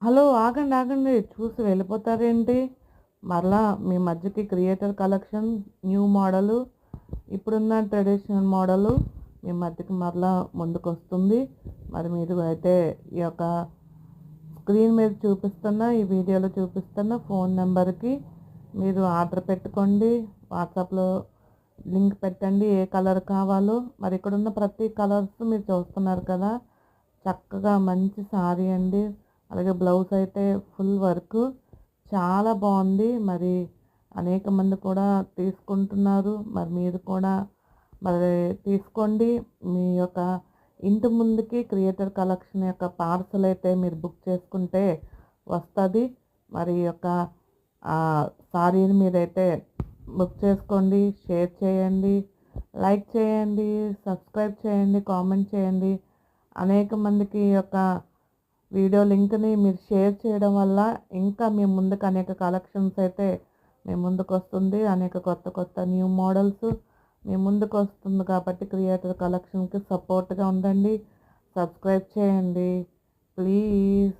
Hello! ఆగండి. ఆగండి. చూసి వెళ్ళిపోతారేంటి? మరలా మీ మధ్యకి క్రియేటర్ కలెక్షన్ న్యూ మోడలు, ఇప్పుడున్న ట్రెడిషనల్ మోడలు మీ మధ్యకి మరలా ముందుకొస్తుంది. మరి మీరు అయితే ఈ యొక్క స్క్రీన్ మీద చూపిస్తున్న, ఈ వీడియోలో చూపిస్తున్న ఫోన్ నెంబర్‌కి మీరు ఆర్డర్ పెట్టుకోండి. వాట్సాప్‌లో లింక్ పెట్టండి. ఏ కలర్ కావాలో. మరి ఇక్కడున్న ప్రతి కలర్స్ మీరు చూస్తున్నారు కదా! చక్కగా మంచి సారీ అండి. అలాగే బ్లౌజ్ అయితే ఫుల్ వర్క్ చాలా బాగుంది. మరి అనేక మంది కూడా తీసుకుంటున్నారు. మరి మీరు కూడా మరి తీసుకోండి. మీ యొక్క ఇంటి ముందుకి క్రియేటర్ కలెక్షన్ యొక్క పార్సల్ అయితే మీరు బుక్ చేసుకుంటే వస్తుంది. మరి ఈ యొక్క సారీని మీరైతే బుక్ చేసుకోండి. షేర్ చేయండి, లైక్ చేయండి, సబ్స్క్రైబ్ చేయండి, కామెంట్ చేయండి. అనేక మందికి ఈ యొక్క వీడియో లింక్ని మీరు షేర్ చేయడం వల్ల ఇంకా మీ ముందుకు అనేక కలెక్షన్స్ అయితే మీ ముందుకు వస్తుంది. అనేక కొత్త కొత్త న్యూ మోడల్స్ మీ ముందుకు వస్తుంది కాబట్టి క్రియేటర్ కలెక్షన్కి సపోర్ట్గా ఉండండి. సబ్స్క్రైబ్ చేయండి ప్లీజ్.